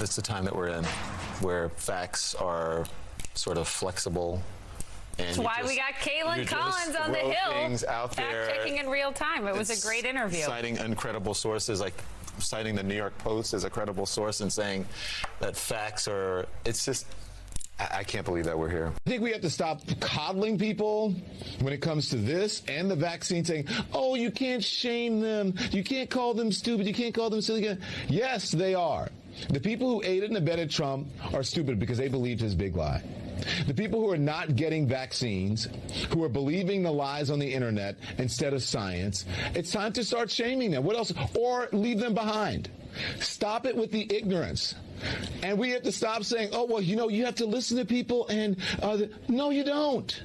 it's the time that we're in, where facts are sort of flexible. And that's why we got Caitlin Collins on the Hill, fact-checking in real time. It was a great interview. Citing incredible sources, like citing the New York Post as a credible source and saying that facts are, it's just, I can't believe that we're here. I think we have to stop coddling people when it comes to this and the vaccine, saying, oh, you can't shame them. You can't call them stupid. You can't call them silly. Yes, they are. The people who aided and abetted Trump are stupid because they believed his big lie. The people who are not getting vaccines, who are believing the lies on the internet instead of science, it's time to start shaming them. What else? Or leave them behind. Stop it with the ignorance. And we have to stop saying, oh, well, you know, you have to listen to people. And no, you don't.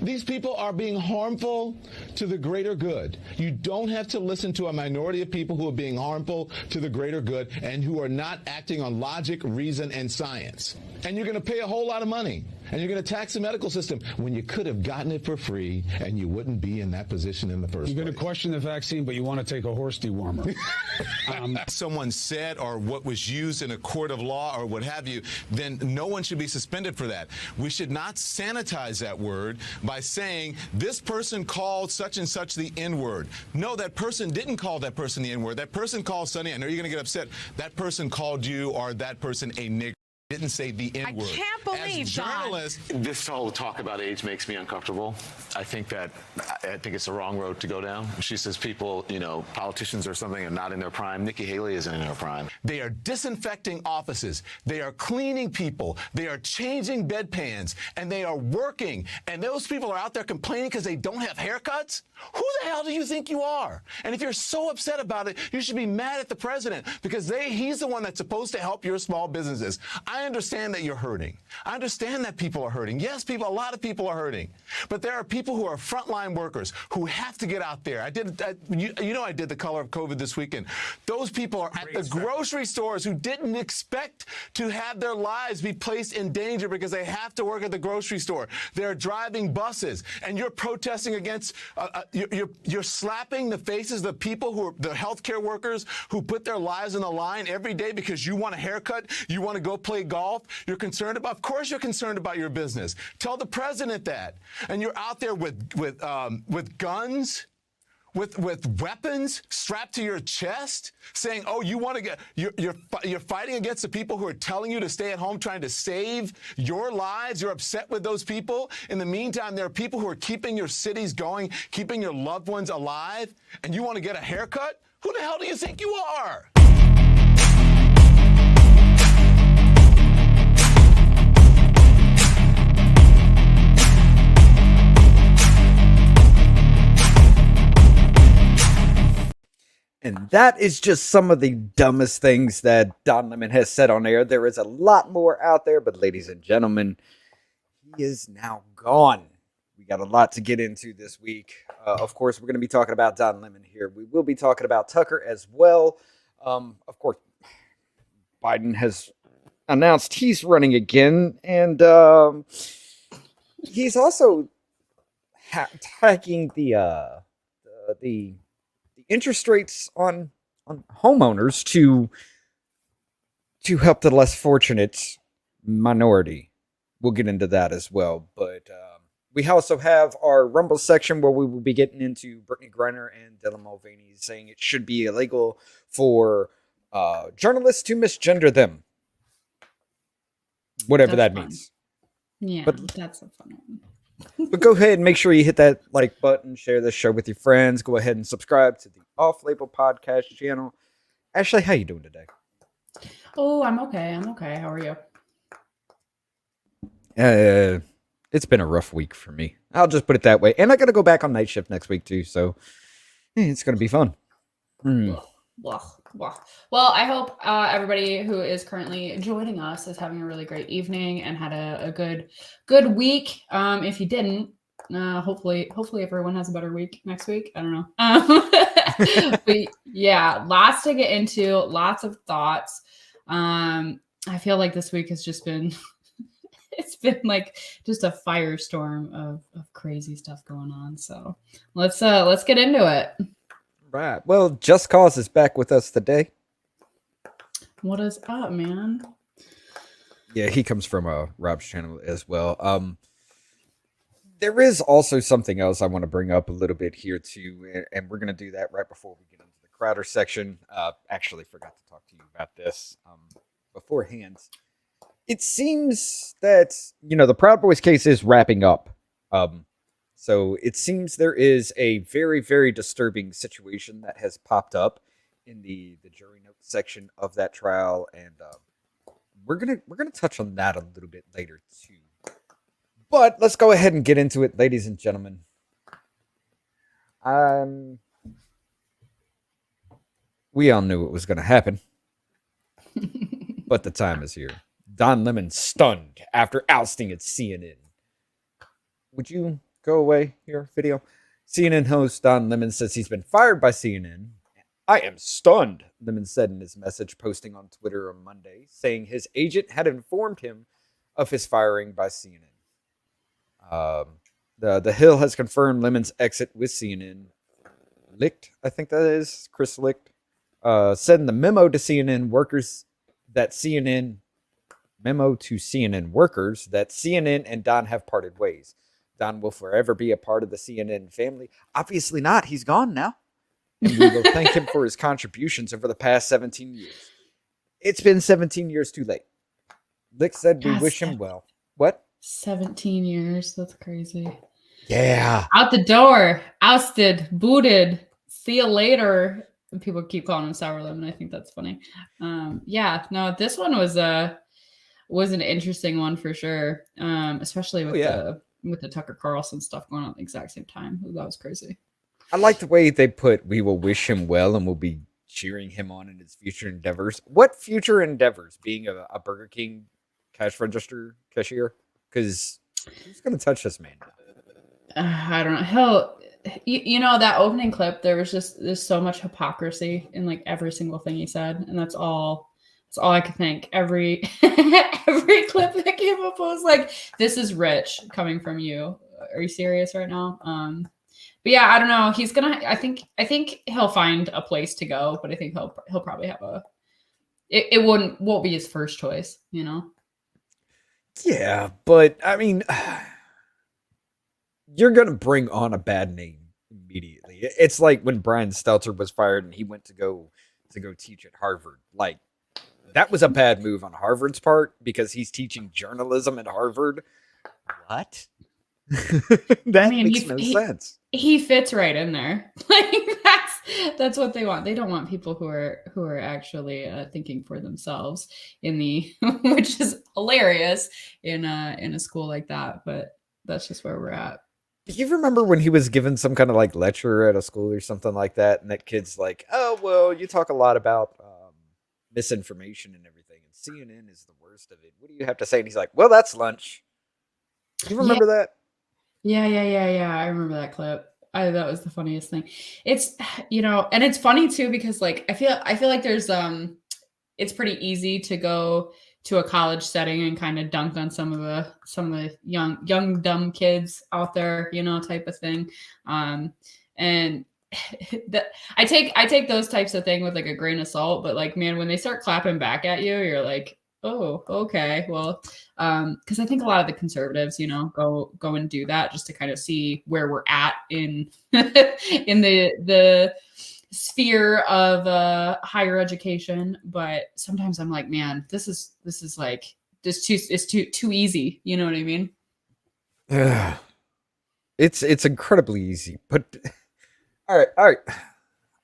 These people are being harmful to the greater good. You don't have to listen to a minority of people who are being harmful to the greater good and who are not acting on logic, reason, and science. And you're going to pay a whole lot of money. And you're going to tax the medical system when you could have gotten it for free and you wouldn't be in that position in the first place. You're going to question the vaccine, but you want to take a horse dewormer. Someone said or what was used in a court of law or what have you, then no one should be suspended for that. We should not sanitize that word by saying this person called such and such the N-word. No, that person didn't call that person the N-word. That person called Sonny. I know you're going to get upset. That person called you or that person a nigger. Didn't say the N-word. I can't believe As journalists, This whole talk about age makes me uncomfortable. I think it's the wrong road to go down. She says people, you know, politicians or something are not in their prime. Nikki Haley isn't in her prime. they are disinfecting offices. They are cleaning people. They are changing bedpans. And they are working. And those people are out there complaining because they don't have haircuts? Who the hell do you think you are? And if you're so upset about it, you should be mad at the president because he's the one that's supposed to help your small businesses. I understand that you're hurting. I understand that people are hurting. Yes, a lot of people are hurting. But there are people who are frontline workers who have to get out there. I did the color of COVID this weekend. Those people are at the grocery stores who didn't expect to have their lives be placed in danger because they have to work at the grocery store. They're driving buses, and you're protesting against, you're slapping the faces of the people who are the healthcare workers who put their lives on the line every day because you want a haircut, you want to go play golf, you're concerned about, of course you're concerned about your business. Tell the president that. And you're out there with guns, with weapons strapped to your chest, saying, "Oh, you want to get you're fighting against the people who are telling you to stay at home, trying to save your lives. You're upset with those people. In the meantime, there are people who are keeping your cities going, keeping your loved ones alive, and you want to get a haircut? Who the hell do you think you are?" And that is just some of the dumbest things that Don Lemon has said on air. There is a lot more out there, but ladies and gentlemen, he is now gone. We got a lot to get into this week. Of course, we're going to be talking about Don Lemon here. We will be talking about Tucker as well. Of course, Biden has announced he's running again, and he's also tagging the interest rates on homeowners to help the less fortunate minority. We'll get into that as well. But we also have our Rumble section where we will be getting into Brittany Griner and Dylan Mulvaney saying it should be illegal for journalists to misgender them. Whatever that means. Yeah, but that's a fun one. But go ahead and make sure you hit that like button, share this show with your friends. Go ahead and subscribe to the Off Label Podcast channel. Ashley, how you doing today? Oh, I'm okay. How are you? It's been a rough week for me. I'll just put it that way. And I got to go back on night shift next week too, so it's going to be fun. Well, I hope everybody who is currently joining us is having a really great evening and had a good week. If you didn't, hopefully everyone has a better week next week. I don't know. But yeah, lots to get into, lots of thoughts. I feel like this week has just been it's been like just a firestorm of crazy stuff going on. So let's get into it. Right. Well, Just Cause is back with us today. What is up, man? Yeah, he comes from Rob's channel as well. There is also something else I want to bring up a little bit here too, and we're gonna do that right before we get into the Crowder section. Actually, forgot to talk to you about this beforehand. It seems that the Proud Boys case is wrapping up. So it seems there is a very, very disturbing situation that has popped up in the jury notes section of that trial, and we're gonna touch on that a little bit later too. But let's go ahead and get into it, ladies and gentlemen. We all knew it was going to happen, but the time is here. Don Lemon stunned after ousting at CNN. Would you go away here, video? CNN host Don Lemon says he's been fired by CNN. I am stunned, Lemon said in his message posting on Twitter on Monday, saying his agent had informed him of his firing by CNN. The Hill has confirmed Lemon's exit with CNN. Licht, I think that is, Chris Licht, said in the memo to CNN workers that CNN and Don have parted ways. Don will forever be a part of the CNN family. Obviously not. He's gone now. And we will thank him for his contributions over the past 17 years. It's been 17 years too late. Licht said we wish him well. What? 17 years. That's crazy. Yeah. Out the door. Ousted. Booted. See you later. And people keep calling him Sour Lemon. I think that's funny. Yeah. No, this one was an interesting one for sure. Especially with the Tucker Carlson stuff going on at the exact same time. That was crazy. I like the way they put, we will wish him well and we'll be cheering him on in his future endeavors. What future endeavors? Being a Burger King cash register cashier? Because who's going to touch this man? I don't know. That opening clip, there's so much hypocrisy in like every single thing he said. And that's all I could think. Every clip that came up was like, this is rich coming from you. Are you serious right now? But yeah, I don't know. He's gonna. I think he'll find a place to go, but I think he'll probably have it won't be his first choice. Yeah, but I mean, you're gonna bring on a bad name immediately. It's like when Brian Stelter was fired and he went to go teach at Harvard. Like that was a bad move on Harvard's part because he's teaching journalism at Harvard. What? That makes no sense. He fits right in there. Like that's what they want. They don't want people who are actually thinking for themselves which is hilarious in a school like that. But that's just where we're at. Do you remember when he was given some kind of like lecture at a school or something like that, and that kid's like, "Oh well, you talk a lot about misinformation and everything, and CNN is the worst of it. What do you have to say?" And he's like, "Well, that's lunch." Do you remember that? Yeah. I remember that clip. That was the funniest thing. It's and it's funny too because like I feel like there's it's pretty easy to go to a college setting and kind of dunk on some of the young dumb kids out there, type of thing. And I take those types of thing with like a grain of salt, but like man, when they start clapping back at you, you're like, oh, okay, well, because I think a lot of the conservatives, go and do that just to kind of see where we're at in in the sphere of higher education. But sometimes I'm like, man, this is like it's too easy. You know what I mean? Yeah, it's incredibly easy. But all right.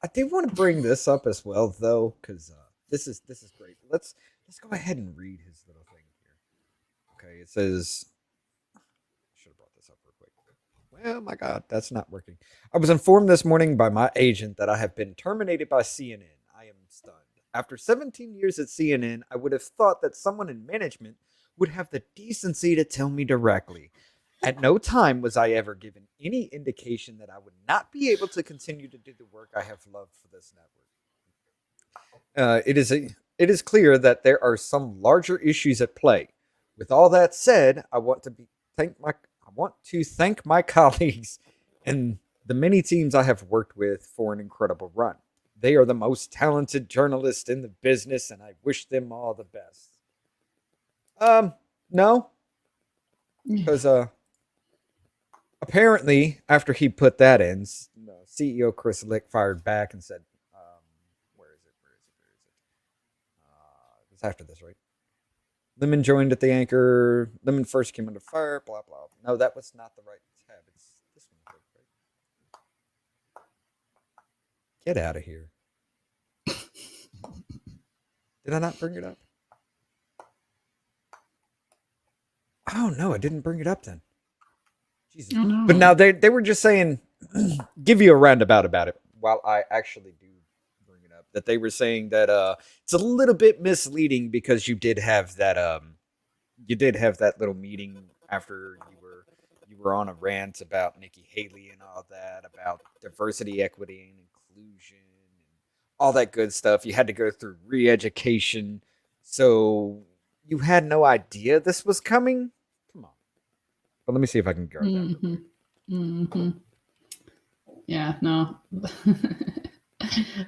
I do want to bring this up as well, though, because this is great. Let's go ahead and read his little thing here. Okay, it says, I should have brought this up real quick. Well, my God, that's not working. I was informed this morning by my agent that I have been terminated by CNN. I am stunned. After 17 years at CNN, I would have thought that someone in management would have the decency to tell me directly. At no time was I ever given any indication that I would not be able to continue to do the work I have loved for this network. It is clear that there are some larger issues at play. With all that said, I want to thank my colleagues and the many teams I have worked with for an incredible run. They are the most talented journalists in the business, and I wish them all the best. No, because apparently after he put that in, CEO Chris Lick fired back and said, "Where is it? It's after this, right? Lemon joined at the anchor. Lemon first came under fire. Blah blah. No, that was not the right tab. It's this one, right? Get out of here." Did I not bring it up? Oh no, I didn't bring it up then. Jesus. Oh, no. But now they were just saying, give you a roundabout about it. While I actually do bring it up, that they were saying that it's a little bit misleading because you did have that little meeting after you were on a rant about Nikki Haley and all that, about diversity, equity, and inclusion, and all that good stuff. You had to go through re-education, so you had no idea this was coming. Come on, but let me see if I can guard that. Yeah, no.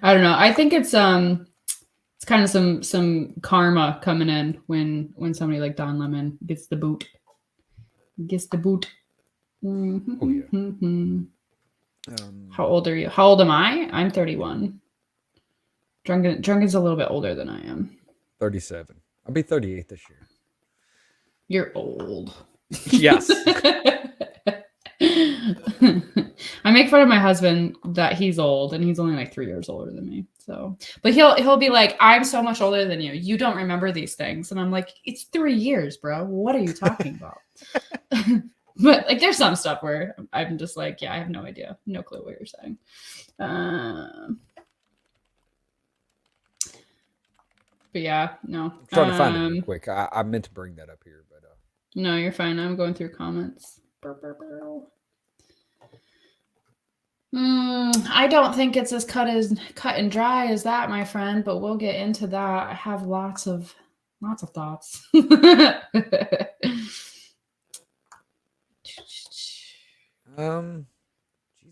I don't know. I think it's kind of some karma coming in when somebody like Don Lemon gets the boot. Mm-hmm. Oh, yeah. Mm-hmm. How old are you? How old am I? I'm 31. Drunken's a little bit older than I am. 37. I'll be 38 this year. You're old. Yes. I make fun of my husband that he's old, and he's only like 3 years older than me. So, but he'll be like, "I'm so much older than you. You don't remember these things," and I'm like, "It's 3 years, bro. What are you talking about?" But like, there's some stuff where I'm just like, "Yeah, I have no idea, no clue what you're saying." But yeah, no. I'm trying to find it real quick. I meant to bring that up here, but no, you're fine. I'm going through comments. I don't think it's as cut and dry as that, my friend, but we'll get into that. I have lots of thoughts.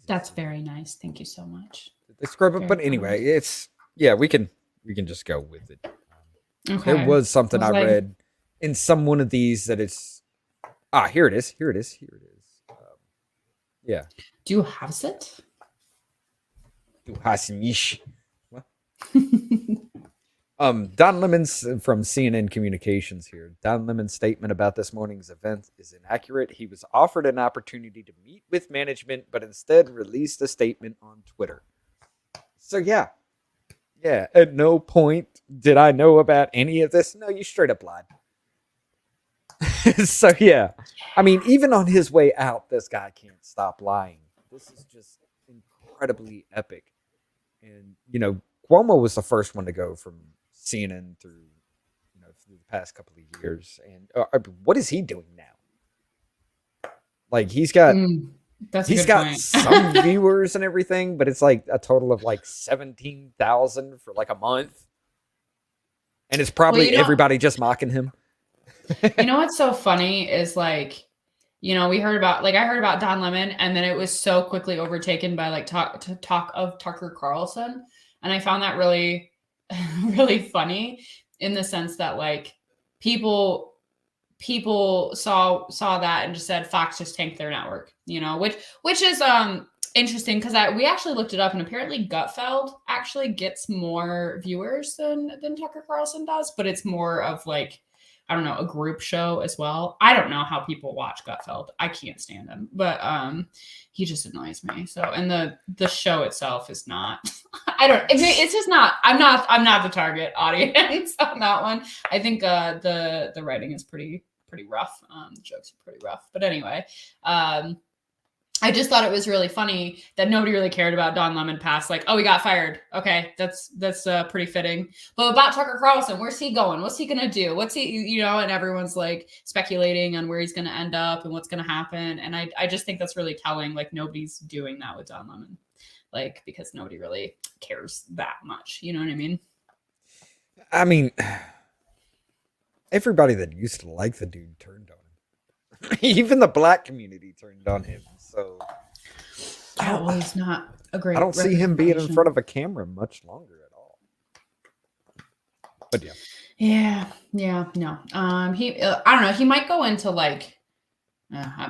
That's very nice. Thank you so much. They scrub it, but anyway, it's we can just go with it. Okay. There was something I read in one of these that it's here it is. Yeah. Do you have it? What? Don Lemon's from CNN Communications here. Don Lemon's statement about this morning's event is inaccurate. He was offered an opportunity to meet with management, but instead released a statement on Twitter. So yeah. At no point did I know about any of this. No, you straight up lied. So yeah, I mean, even on his way out, this guy can't stop lying. This is just incredibly epic. And Cuomo was the first one to go from CNN through the past couple of years. And what is he doing now? Like he's got some viewers and everything, but it's like a total of like 17,000 for like a month. And it's probably everybody just mocking him. You know what's so funny is like, I heard about Don Lemon, and then it was so quickly overtaken by like talk of Tucker Carlson. And I found that really, really funny in the sense that like people saw that and just said Fox just tanked their network, which is interesting because we actually looked it up, and apparently Gutfeld actually gets more viewers than Tucker Carlson does, but it's more of like, I don't know, a group show as well. I don't know how people watch Gutfeld. I can't stand him, but he just annoys me. So, and the show itself is not. It's just not. I'm not the target audience on that one. I think the writing is pretty rough. The jokes are pretty rough, but anyway. I just thought it was really funny that nobody really cared about Don Lemon past like, oh, he got fired. Okay, that's pretty fitting. But about Tucker Carlson, where's he going? What's he gonna do? What's he, and everyone's like speculating on where he's gonna end up and what's gonna happen. And I just think that's really telling. Like nobody's doing that with Don Lemon, like because nobody really cares that much. You know what I mean? I mean, everybody that used to like the dude turned on him. Even the black community turned on him. So Yeah, well, he's not a great. I don't see him being in representation. front of a camera much longer at all. But yeah. Yeah, no. I don't know. He might go into like,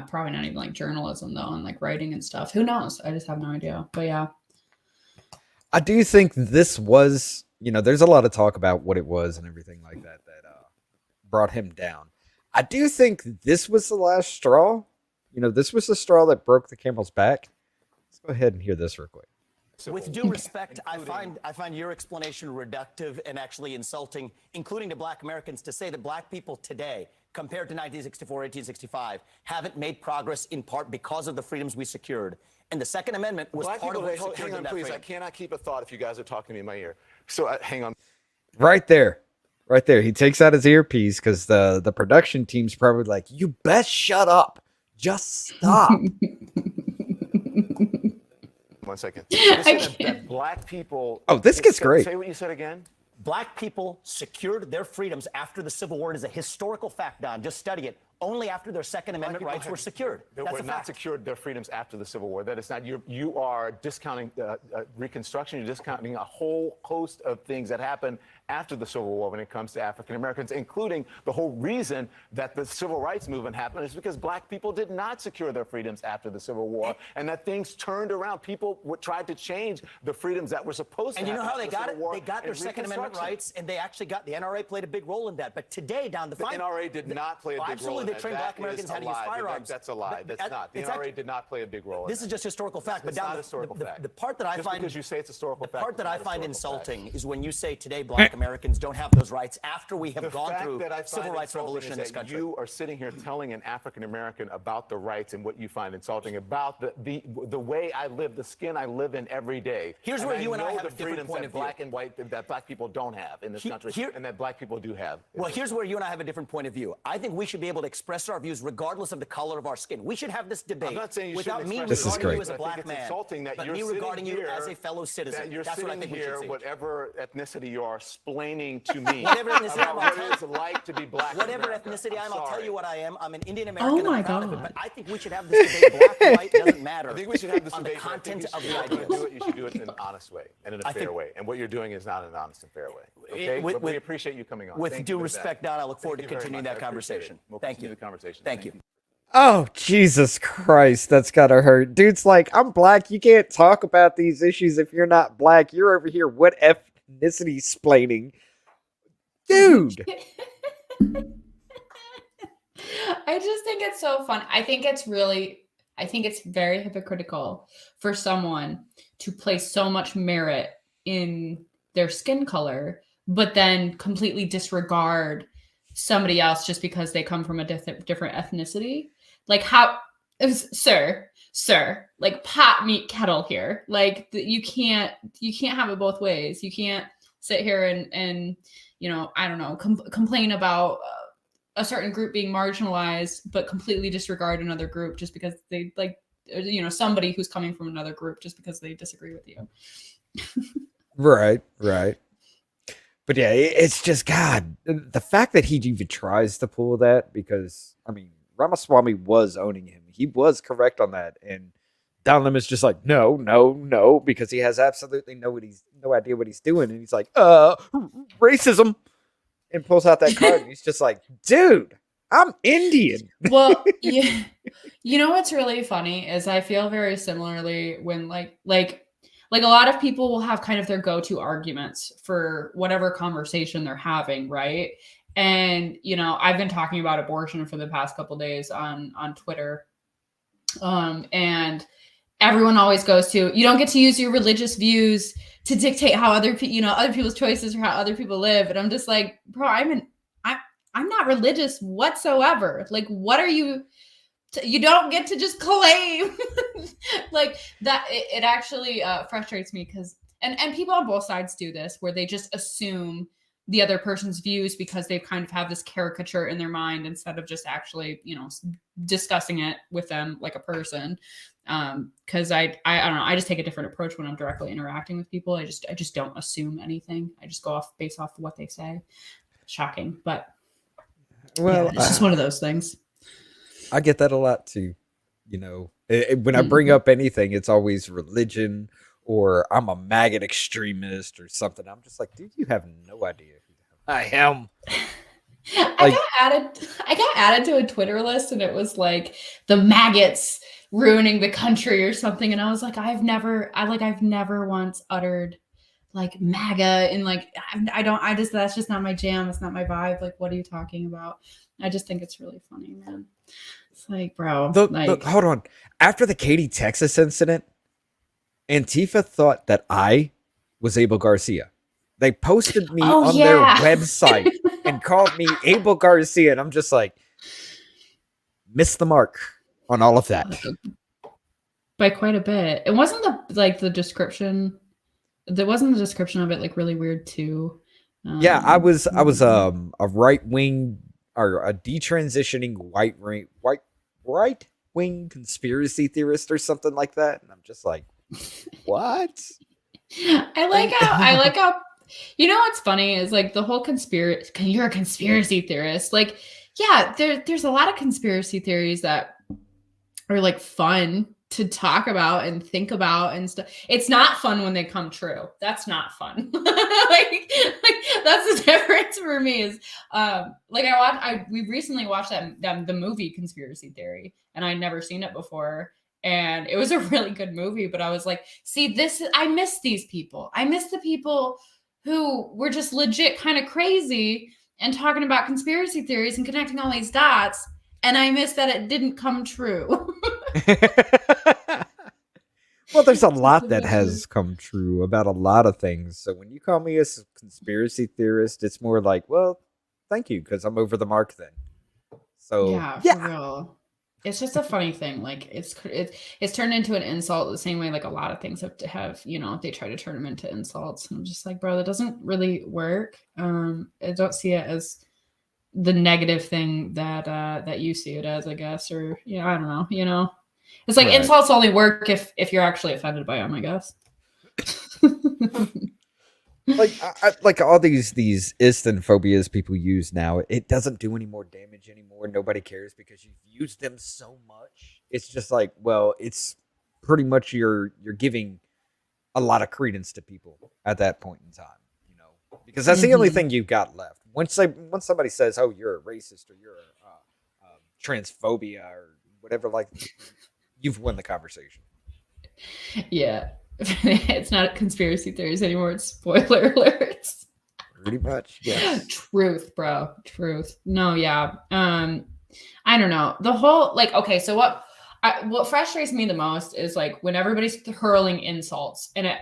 probably not even like journalism though, and like writing and stuff. Who knows? I just have no idea. But yeah, I do think this was, there's a lot of talk about what it was and everything like that brought him down. I do think this was the last straw. This was the straw that broke the camel's back. Let's go ahead and hear this real quick. With due respect, I find your explanation reductive and actually insulting, including to black Americans, to say that black people today, compared to 1964, 1865, haven't made progress in part because of the freedoms we secured. And the Second Amendment was part of what secured hang on, that please. freedom. I cannot keep a thought if you guys are talking to me in my ear. So hang on. Right there. He takes out his earpiece because the production team's probably like, you best shut up. Just stop. 1 second. That black people. Oh, this gets great. Say what you said again. Black people secured their freedoms after the Civil War. It is a historical fact, Don. Just study it. Only after their Second Amendment rights were secured. They That's were a not fact. secured their freedoms after the Civil War. That is not. You are discounting Reconstruction. You're discounting a whole host of things that happened after the Civil War when it comes to African Americans, including the whole reason that the Civil Rights Movement happened is because black people did not secure their freedoms after the Civil War, and that things turned around. People tried to change the freedoms that were supposed to. And you know how they got it? War They got their Second Amendment rights, and they actually got the NRA played a big role in that. But today, down the NRA did not play a big role. Absolutely, in they that. trained black Americans how to use firearms. That's a lie. That's not. The NRA did not play a big role. This is just historical fact. But It's not down historical fact. the part that I Just find because you say it's historical fact. The part that I it's not find historical insulting fact. is when you say today black Americans don't have those rights after we have gone through civil rights revolution in this country. You are sitting here telling an African American about the rights and what you find insulting about the way I live, the skin I live in every day. Here's where you and I know have a the different freedoms point that of view. black and white that black people don't have in this country, and that black people do have. Well, here's where you and I have a different point of view. I think we should be able to express our views regardless of the color of our skin. We should have this debate I'm not saying you without shouldn't me express regarding great. you as a I think black it's man, insulting that but you're me sitting regarding you here, as a fellow citizen. that you're That's what I sitting think we should here, see. whatever ethnicity you are, explaining to me Whatever ethnicity about I'm, what it's like to be black. in Whatever America. ethnicity I am, I'm I'll tell sorry. you what I am. I'm an Indian American. Oh my I'm proud of it, God. but I think we should have this debate. Black, white, doesn't matter. I think we should have this on debate. the content of the You ideas. should do it in an honest way and in a I fair think- way. And what you're doing is not an honest and fair way. Okay? With- But we appreciate you coming on. With Thank due you for respect, that. Don, I look forward to Thank you very continuing much. that I appreciate conversation. it. We'll Thank continue you. the conversation. Thank you. Oh, Jesus Christ. That's gotta hurt. Dude's like, I'm black. You can't talk about these issues if you're not black. You're over here. What ethnicity splaining? Dude. I just think it's so fun. I think it's very hypocritical for someone to place so much merit in their skin color, but then completely disregard somebody else just because they come from a different ethnicity. Like sir, like pot meet kettle here. Like you can't have it both ways. You can't sit here and I don't know, complain about a certain group being marginalized, but completely disregard another group just because they somebody who's coming from another group just because they disagree with you. Right. But yeah, it's just, God, the fact that he even tries to pull that, because, I mean, Ramaswamy was owning him. He was correct on that. And Don Lemon is just like, no, because he has absolutely no idea what he's doing. And he's like, racism. And pulls out that card. And he's just like, dude, I'm Indian. Well, yeah. You know what's really funny is I feel very similarly when like a lot of people will have kind of their go-to arguments for whatever conversation they're having, right? And I've been talking about abortion for the past couple days on Twitter, and everyone always goes to, you don't get to use your religious views to dictate how other people's choices or how other people live. And I'm just like, bro, I'm not religious whatsoever. Like, what are you? You don't get to just claim like that. It actually frustrates me because, and people on both sides do this, where they just assume the other person's views because they kind of have this caricature in their mind instead of just actually, discussing it with them like a person. Because I don't know, I just take a different approach when I'm directly interacting with people. I just don't assume anything. I just go based off of what they say. Shocking, but Well, it's just one of those things. I get that a lot too. When I bring up anything, it's always religion or I'm a maggot extremist or something. I'm just like, dude, you have no idea who the hell I am. I got added to a Twitter list, and it was like the maggots ruining the country or something. And I was like, I've never once uttered like MAGA, and like that's just not my jam. It's not my vibe. Like, what are you talking about? I just think it's really funny, man. It's like, bro, hold on. After the Katy, Texas incident, Antifa thought that I was Abel Garcia. They posted me on their website and called me Abel Garcia. And I'm just like, missed the mark on all of that. By quite a bit. It wasn't the description. There wasn't the description of it like really weird too. I was a right wing or a detransitioning right wing conspiracy theorist or something like that. And I'm just like, what? I like how you know what's funny is like the whole conspiracy. You're a conspiracy theorist. Like, yeah, there's a lot of conspiracy theories that are like fun to talk about and think about and stuff. It's not fun when they come true. That's not fun. like that's the difference for me is we recently watched the movie Conspiracy Theory, and I'd never seen it before. And it was a really good movie, but I was like, see, I miss these people. I miss the people who were just legit kind of crazy and talking about conspiracy theories and connecting all these dots. And I miss that it didn't come true. Well, there's a lot that has come true about a lot of things. So when you call me a conspiracy theorist, it's more like, well, thank you, because I'm over the mark then. So yeah. For real. It's just a funny thing. Like it's turned into an insult the same way like a lot of things have they try to turn them into insults. And I'm just like, bro, that doesn't really work. I don't see it as the negative thing that you see it as, I guess, or I don't know. It's like insults only work if you're actually offended by them, I guess. like all these instant phobias people use now, it doesn't do any more damage anymore. Nobody cares because you've used them so much. It's just like, well, it's pretty much you're giving a lot of credence to people at that point in time, because that's the only thing you've got left. Once somebody says, "Oh, you're a racist," or "You're a transphobia," or whatever, like you've won the conversation. Yeah. It's not conspiracy theories anymore. It's spoiler alerts. Pretty much, yes. Truth, bro. Truth. No, yeah. I don't know. The whole so what frustrates me the most is like when everybody's hurling insults, and it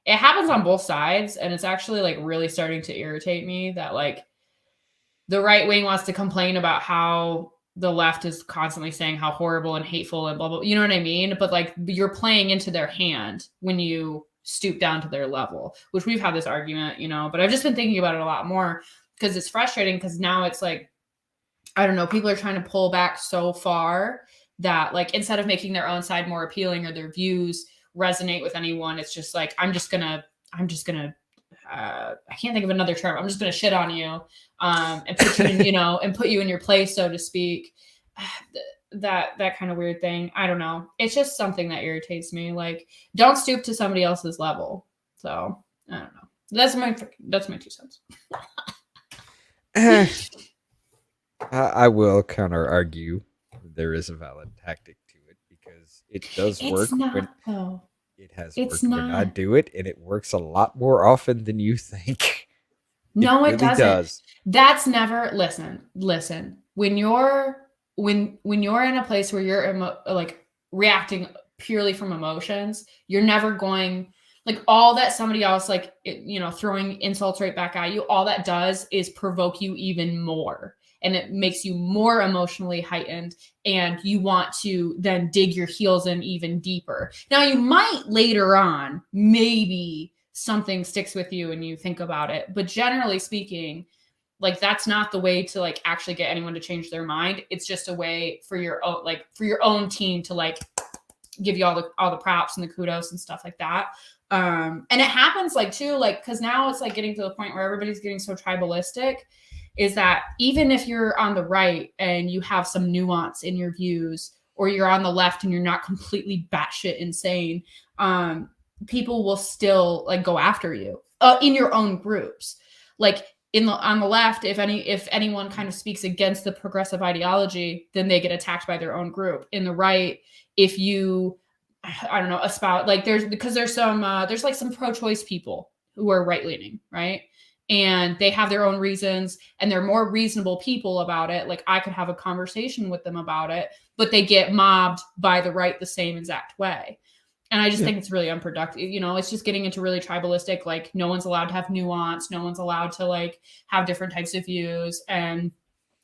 happens on both sides, and it's actually like really starting to irritate me that like the right wing wants to complain about how the left is constantly saying how horrible and hateful and blah, blah, you know what I mean? But like you're playing into their hand when you stoop down to their level, which we've had this argument, but I've just been thinking about it a lot more because it's frustrating because now it's like, I don't know, people are trying to pull back so far that like, instead of making their own side more appealing or their views resonate with anyone, it's just like, I'm just gonna I can't think of another term. I'm just going to shit on you, and put you in, and put you in your place, so to speak. That kind of weird thing. I don't know. It's just something that irritates me. Like, don't stoop to somebody else's level. So I don't know. That's my 2 cents. I will counter argue. There is a valid tactic to it because it does work. Though. It has worked when I do it, and it works a lot more often than you think. No, it really doesn't. That's never. Listen. When you're in a place where you're like reacting purely from emotions, you're never going like all that somebody else like throwing insults right back at you. All that does is provoke you even more. And it makes you more emotionally heightened, and you want to then dig your heels in even deeper. Now, you might later on, maybe something sticks with you and you think about it. But generally speaking, like that's not the way to like actually get anyone to change their mind. It's just a way for your own team to like give you all the props and the kudos and stuff like that. And it happens like too, like, cause now it's like getting to the point where everybody's getting so tribalistic. Is that even if you're on the right and you have some nuance in your views, or you're on the left and you're not completely batshit insane, people will still like go after you in your own groups. Like on the left, if anyone kind of speaks against the progressive ideology, then they get attacked by their own group. In the right, if you, I don't know, espouse, like there's like some pro-choice people who are right-leaning, right? And they have their own reasons and they're more reasonable people about it. Like I could have a conversation with them about it, but they get mobbed by the right the same exact way. And I just think it's really unproductive. You know, it's just getting into really tribalistic, like no one's allowed to have nuance. No one's allowed to like have different types of views. And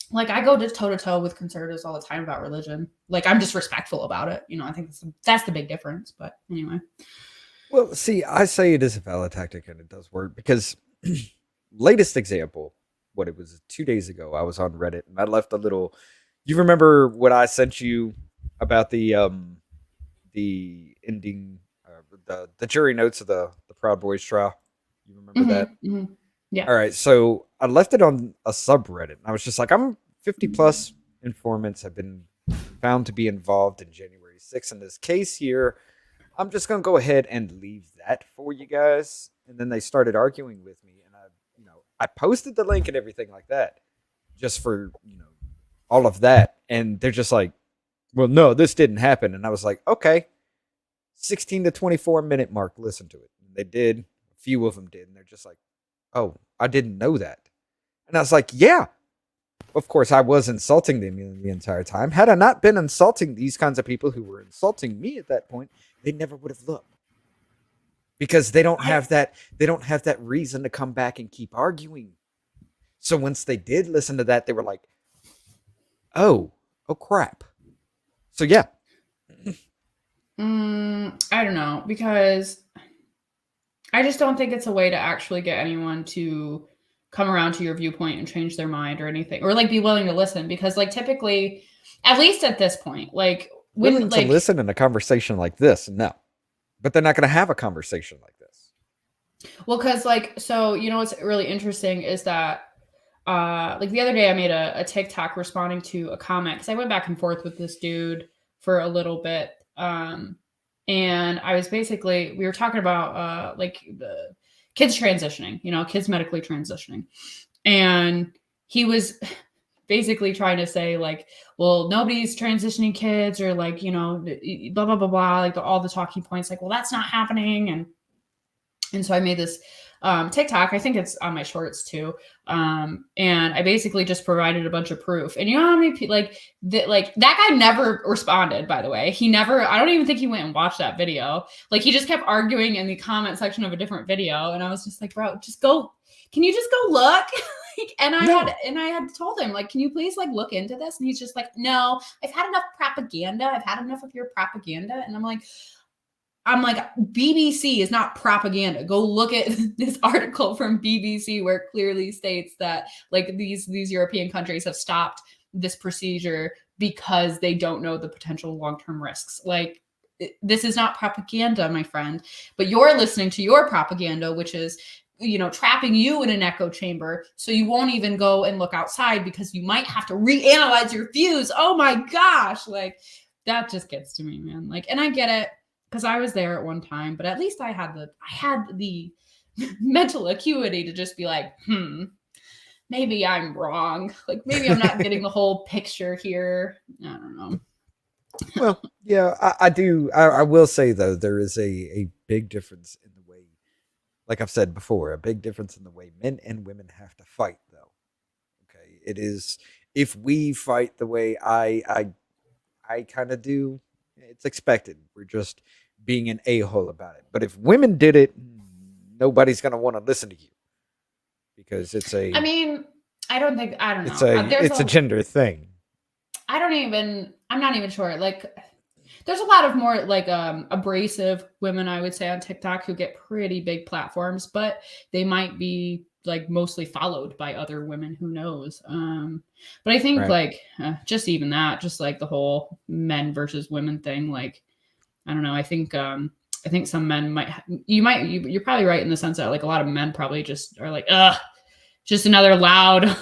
like, I go toe to toe with conservatives all the time about religion. Like I'm just respectful about it. You know, I think that's the big difference, but anyway. Well, see, I say it is a valid tactic and it does work because latest example, what it was 2 days ago, I was on Reddit and I left a little, you remember what I sent you about the ending, the jury notes of the Proud Boys trial? You remember that? Mm-hmm. Yeah. All right. So I left it on a subreddit and I was just like, I'm 50 plus informants have been found to be involved in January 6th in this case here. I'm just going to go ahead and leave that for you guys. And then they started arguing with me and I posted the link and everything like that just for, all of that. And they're just like, well, no, this didn't happen. And I was like, okay, 16 to 24 minute mark, listen to it. And they did. A few of them did. And they're just like, oh, I didn't know that. And I was like, yeah, of course I was insulting them the entire time. Had I not been insulting these kinds of people who were insulting me at that point, they never would have looked. Because they don't have that reason to come back and keep arguing. So once they did listen to that, they were like, oh crap. So yeah. I don't know, because I just don't think it's a way to actually get anyone to come around to your viewpoint and change their mind or anything, or like be willing to listen. Because like typically, at least at this point, like willing to listen in a conversation like this, no. But they're not going to have a conversation like this. Well, because so what's really interesting is that like the other day I made a TikTok responding to a comment because I went back and forth with this dude for a little bit. And I was we were talking about like the kids transitioning, kids medically transitioning. And he was basically trying to say like, well, nobody's transitioning kids or like, blah, blah, blah, blah, like all the talking points, like, well, that's not happening. And so I made this TikTok. I think it's on my shorts too. And I basically just provided a bunch of proof. And you know how many people that guy never responded, by the way. I don't even think he went and watched that video. Like he just kept arguing in the comment section of a different video. And I was just like, bro, can you just go look? And I had told him, like, can you please like look into this? And he's just like, no, I've had enough propaganda. I've had enough of your propaganda. And I'm like, BBC is not propaganda. Go look at this article from BBC where it clearly states that like these European countries have stopped this procedure because they don't know the potential long-term risks. Like this is not propaganda, my friend, but you're listening to your propaganda, which is, trapping you in an echo chamber. So you won't even go and look outside because you might have to reanalyze your views. Oh my gosh. Like that just gets to me, man. Like, and I get it. Because I was there at one time, but at least I had the mental acuity to just be like, maybe I'm wrong. Like maybe I'm not getting the whole picture here. I don't know. Well, yeah, I do. I will say though, there is a big difference in the way, like I've said before, a big difference in the way men and women have to fight though. Okay. It is, if we fight the way I kind of do, it's expected. We're just being an a-hole about it. But if women did it, nobody's going to want to listen to you because it's a. I mean, I don't know. It's a gender thing. I'm not even sure. Like, there's a lot of more like abrasive women, I would say, on TikTok who get pretty big platforms, but they might be like mostly followed by other women, who knows. But I think just even that, just like the whole men versus women thing, like I don't know, I think some men you're probably right in the sense that like a lot of men probably just are like just another loud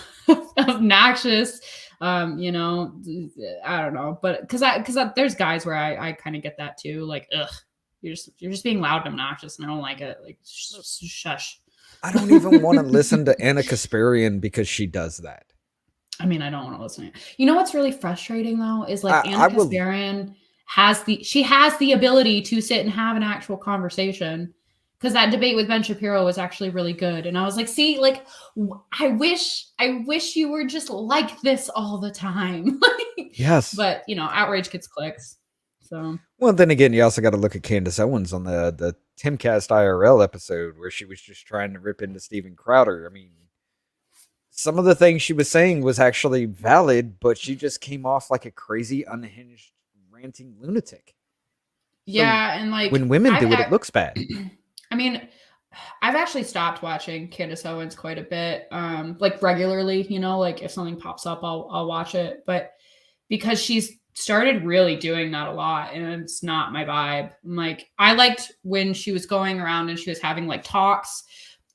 obnoxious You know, I don't know, but because there's guys where I kind of get that too. Like, ugh, you're just being loud and obnoxious, and I don't like it. Like, shush. I don't even want to listen to Anna Kasparian because she does that. I mean, I don't want to listen to it. You know what's really frustrating though is like Anna Kasparian has the ability to sit and have an actual conversation, because that debate with Ben Shapiro was actually really good. And I was like, see, like, I wish you were just like this all the time. Yes. But, you know, outrage gets clicks. So. Well, then again, you also got to look at Candace Owens on the Timcast IRL episode where she was just trying to rip into Steven Crowder. I mean, some of the things she was saying was actually valid, but she just came off like a crazy, unhinged, ranting lunatic. Yeah, and like when women do it looks bad. I mean, I've actually stopped watching Candace Owens quite a bit, like regularly. You know, like if something pops up, I'll watch it. But because she's started really doing that a lot, and it's not my vibe. Like, I liked when she was going around and she was having like talks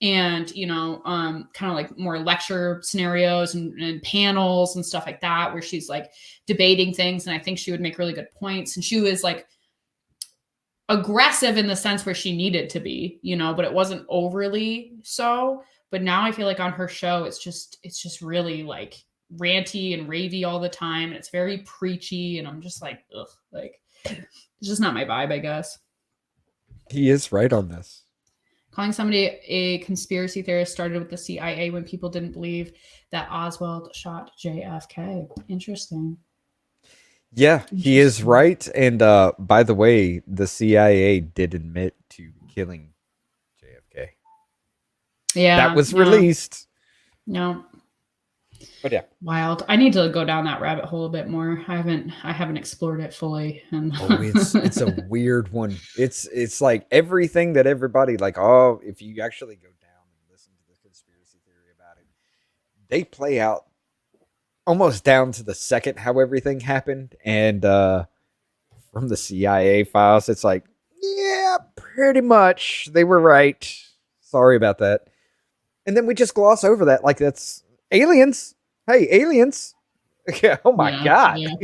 and, you know, kind of like more lecture scenarios and panels and stuff like that, where she's like debating things. And I think she would make really good points. And she was like aggressive in the sense where she needed to be, you know, but it wasn't overly so. But now I feel like on her show, it's just really like ranty and ravey all the time. And it's very preachy. And I'm just like, ugh, like, it's just not my vibe, I guess. He is right on this. Calling somebody a conspiracy theorist started with the CIA when people didn't believe that Oswald shot JFK. Interesting. Yeah, he is right. And by the way, the CIA did admit to killing JFK. Yeah. That was released. No. But yeah. Wild. I need to go down that rabbit hole a bit more. I haven't explored it fully. And it's a weird one. It's like everything that everybody like, oh, if you actually go down and listen to the conspiracy theory about it, they play out almost down to the second how everything happened. And from the CIA files, it's like, yeah, pretty much they were right. Sorry about that. And then we just gloss over that like that's aliens. Hey, aliens. Yeah, oh my God. Yeah.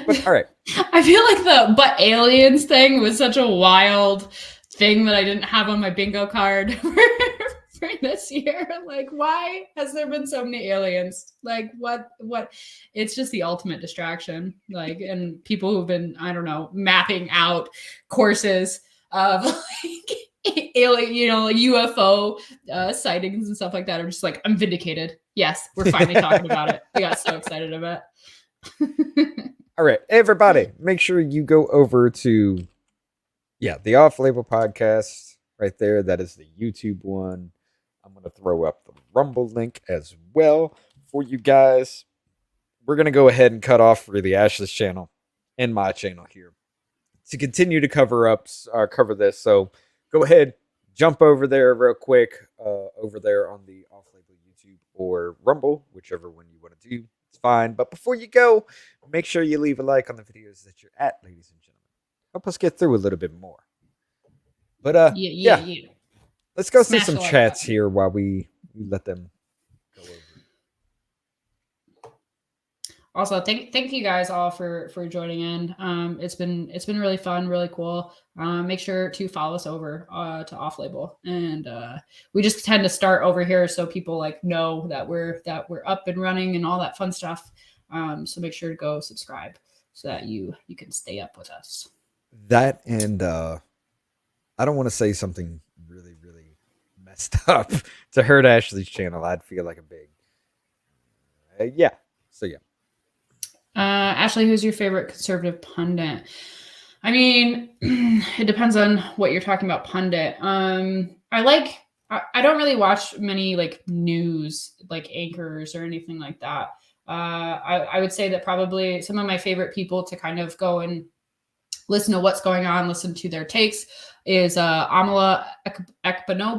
But, all right. I feel like the but aliens thing was such a wild thing that I didn't have on my bingo card for this year. Like, why has there been so many aliens? Like, what? It's just the ultimate distraction. Like, and people who've been, I don't know, mapping out courses of like alien, you know, like UFO sightings and stuff like that are just like, I'm vindicated. Yes, we're finally talking about it. We got so excited about it. All right, everybody, make sure you go over to, the Off Label podcast right there. That is the YouTube one. I'm going to throw up the Rumble link as well for you guys. We're going to go ahead and cut off for the Ashley's channel and my channel here to continue to cover this. So go ahead, jump over there real quick, over there on the Off Label YouTube or Rumble, whichever one you want to do. It's fine. But before you go, make sure you leave a like on the videos that you're at, ladies and gentlemen. Help us get through a little bit more. But yeah. Let's go through some chats here while we let them go over. Also, thank you guys all for joining in. It's been really fun, really cool. Make sure to follow us over to Off Label, and we just tend to start over here so people like know that we're up and running and all that fun stuff. So make sure to go subscribe so that you can stay up with us. That and I don't want to say something really, really messed up to hurt Ashley's channel. I'd feel like a big So yeah. Ashley, who's your favorite conservative pundit? I mean, it depends on what you're talking about, pundit. I don't really watch many like news like anchors or anything like that. I would say that probably some of my favorite people to kind of go and listen to what's going on, listen to their takes is Amala Ekpanobi.